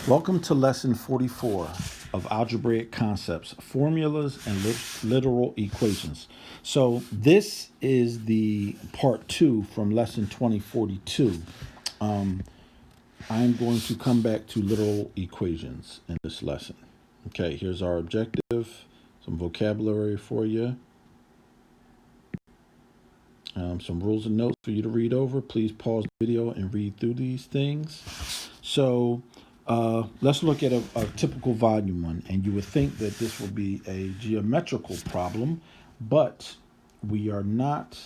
Welcome to lesson 44 of algebraic concepts, formulas, and literal equations. So this is the part 2 from lesson 2042. I'm going to come back to literal equations in this lesson. Okay, here's our objective, some vocabulary for you, some rules and notes for you to read over. Please pause the video and read through these things. So let's look at a typical volume one, and you would think that this will be a geometrical problem, but we are not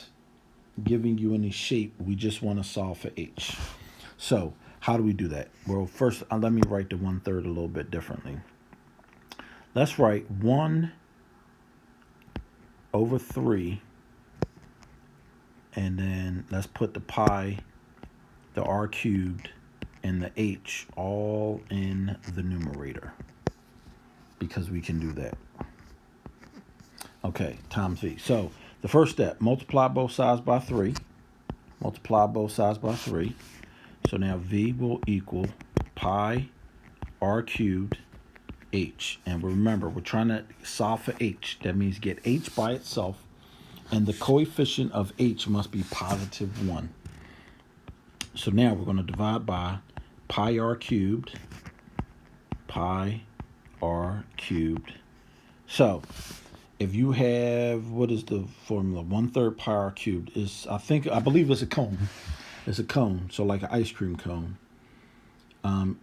giving you any shape. We just want to solve for h. So how do we do that? Well, first, let me write the 1/3 a little bit differently. Let's write 1/3, and then let's put the pi, the r cubed, and the h all in the numerator, because we can do that. Okay, times v. So the first step, multiply both sides by 3. Multiply both sides by 3. So now v will equal pi r cubed h. And remember, we're trying to solve for h. That means get h by itself, and the coefficient of h must be positive 1. So now we're going to divide by pi r cubed. So if you have, what is the formula? 1/3 pi r cubed is, I believe it's a cone. It's a cone, so like an ice cream cone.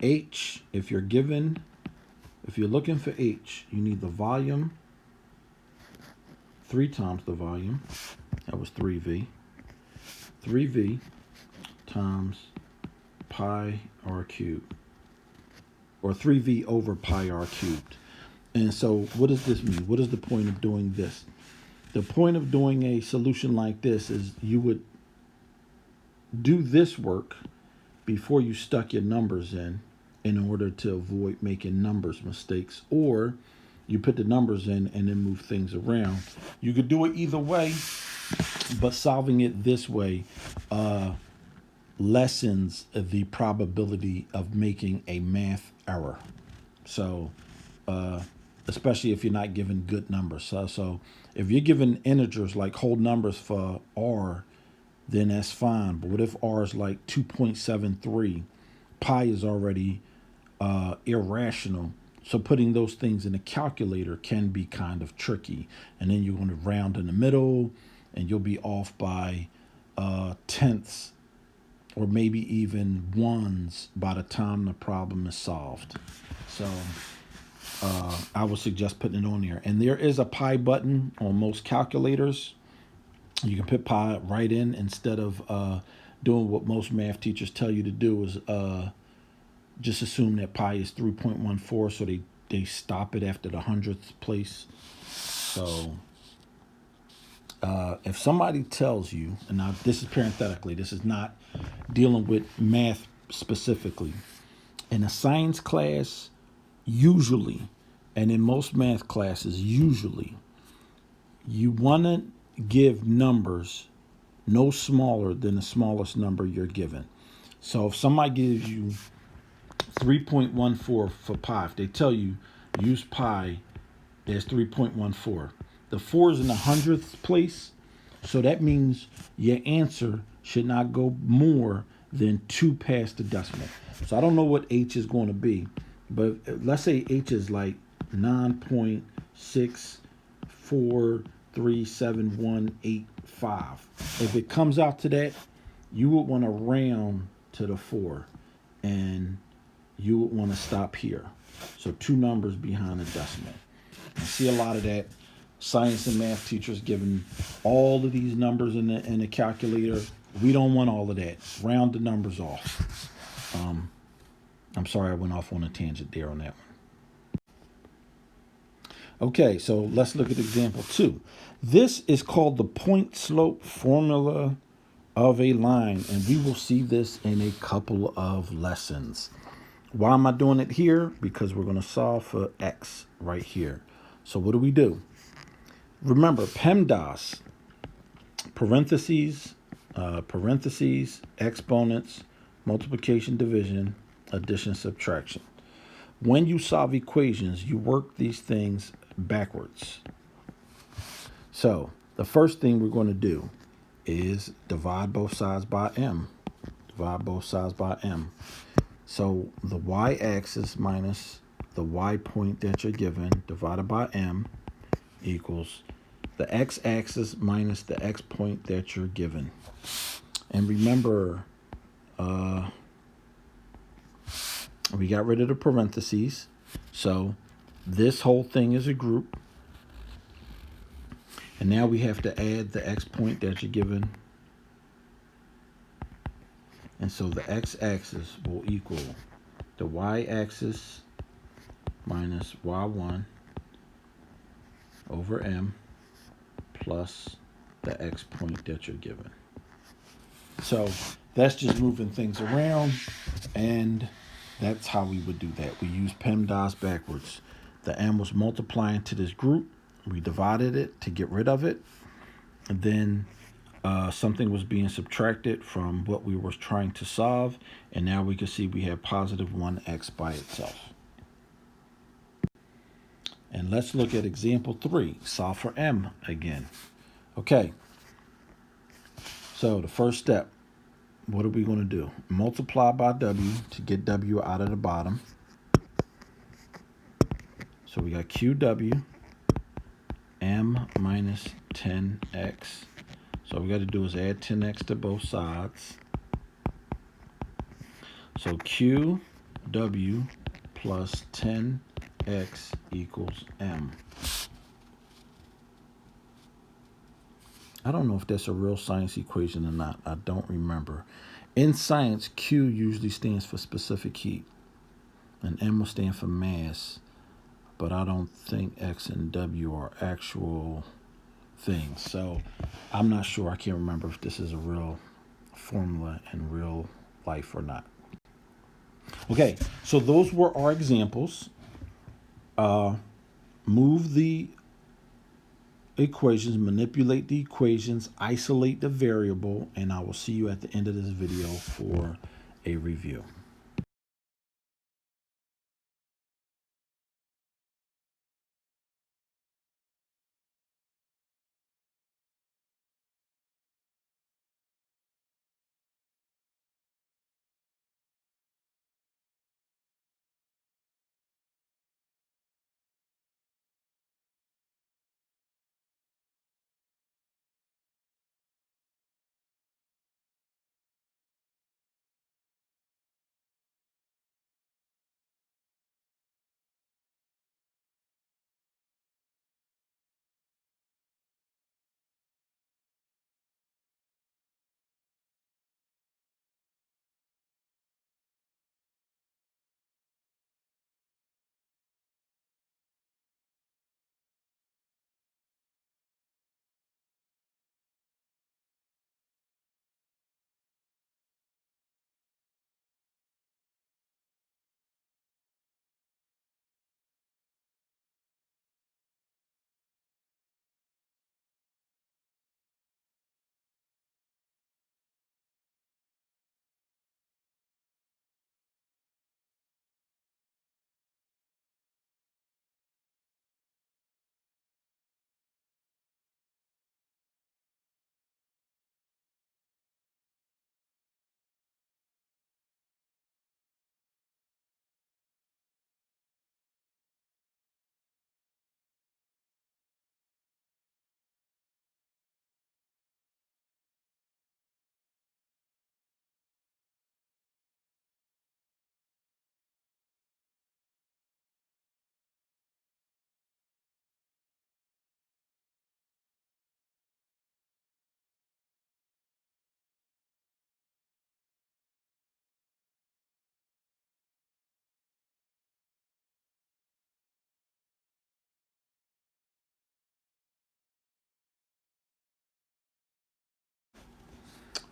H, if you're looking for h, you need the volume, 3 times the volume. That was 3v. 3v times pi r cubed, or 3v over pi r cubed. And so what does this mean? What is the point of doing this? The point of doing a solution like this is you would do this work before you stuck your numbers in order to avoid making numbers mistakes, or you put the numbers in and then move things around. You could do it either way, but solving it this way lessens the probability of making a math error. So especially if you're not given good numbers. So if you're given integers like whole numbers for r, then that's fine. But what if r is like 2.73? Pi is already irrational. So putting those things in a calculator can be kind of tricky. And then you're going to round in the middle, and you'll be off by tenths or maybe even ones by the time the problem is solved. So I would suggest putting it on there. And there is a pi button on most calculators. You can put pi right in instead of doing what most math teachers tell you to do, is just assume that pi is 3.14, so they stop it after the 100th place. So if somebody tells you, and now this is parenthetically, this is not dealing with math specifically, in a science class, usually, and in most math classes, usually, you want to give numbers no smaller than the smallest number you're given. So if somebody gives you 3.14 for pi, if they tell you use pi as 3.14, the 4 is in the 100th place, so that means your answer should not go more than 2 past the decimal. So I don't know what h is going to be, but let's say h is like 9.6437185. If it comes out to that, you would want to round to the 4, and you would want to stop here. So 2 numbers behind the decimal. I see a lot of that. Science and math teachers giving all of these numbers in the calculator. We don't want all of that. Round the numbers off. I'm sorry I went off on a tangent there on that one. Okay, so let's look at example 2. This is called the point slope formula of a line, and we will see this in a couple of lessons. Why am I doing it here? Because we're going to solve for x right here. So what do? Remember, PEMDAS, parentheses, exponents, multiplication, division, addition, subtraction. when you solve equations, you work these things backwards. So the first thing we're going to do is divide both sides by m. Divide both sides by m. So the y-axis minus the y point that you're given divided by m equals the x-axis minus the x point that you're given. And remember, we got rid of the parentheses. So this whole thing is a group. And now we have to add the x point that you're given. And so the x-axis will equal the y-axis minus y1 over m plus the x point that you're given. So that's just moving things around, and that's how we would do that. We use PEMDAS backwards. The m was multiplying to this group. We divided it to get rid of it. And then something was being subtracted from what we were trying to solve. And now we can see we have positive 1x by itself. And let's look at example 3. Solve for m again. Okay. So the first step, what are we going to do? Multiply by w to get w out of the bottom. So we got qw m minus 10x. So all we got to do is add 10x to both sides. So qw plus 10x equals m. I don't know if that's a real science equation or not. I don't remember. In science, Q usually stands for specific heat, and M will stand for mass. But I don't think X and W are actual things. So I'm not sure. I can't remember if this is a real formula in real life or not. Okay, so those were our examples. Move the equations, manipulate the equations, isolate the variable, and I will see you at the end of this video for a review.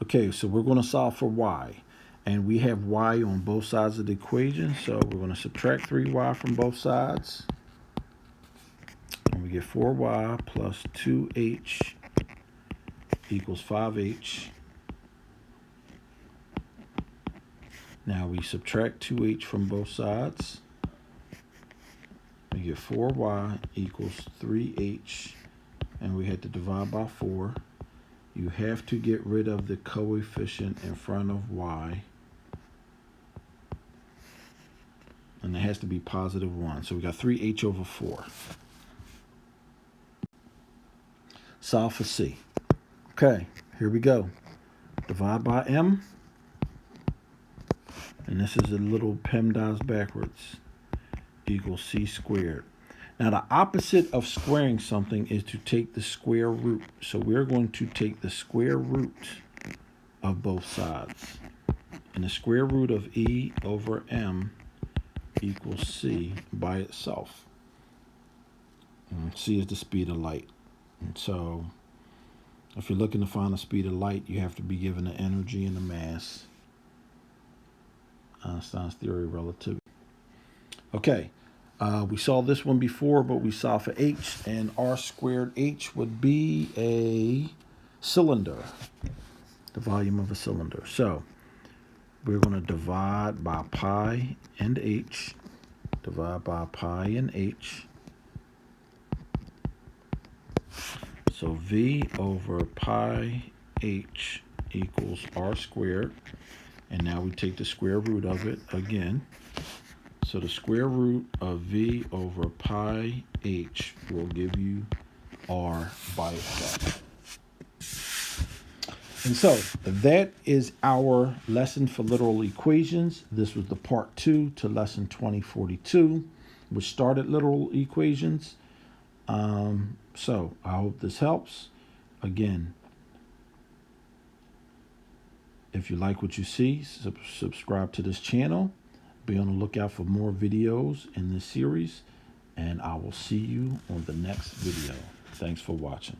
Okay, so we're going to solve for y. And we have y on both sides of the equation. So we're going to subtract 3y from both sides. And we get 4y plus 2h equals 5h. Now we subtract 2h from both sides. we get 4y equals 3h, and we had to divide by 4. You have to get rid of the coefficient in front of y, and it has to be positive 1. So we got 3h over 4. Solve for c. Okay, here we go. Divide by m, and this is a little PEMDAS backwards, equals c squared. Now the opposite of squaring something is to take the square root. So we're going to take the square root of both sides. And the square root of e over m equals c by itself. And c is the speed of light. And so if you're looking to find the speed of light, you have to be given the energy and the mass. Einstein's theory of relativity. Okay, we saw this one before, but we saw for h, and r squared h would be a cylinder, the volume of a cylinder. So we're going to divide by pi and h, divide by pi and h. So v over pi h equals r squared. And now we take the square root of it again. So the square root of v over pi h will give you r by itself. And so that is our lesson for literal equations. This was the part 2 to lesson 2042, which started literal equations. So I hope this helps. Again, if you like what you see, subscribe to this channel. Be on the lookout for more videos in this series, and I will see you on the next video. Thanks for watching.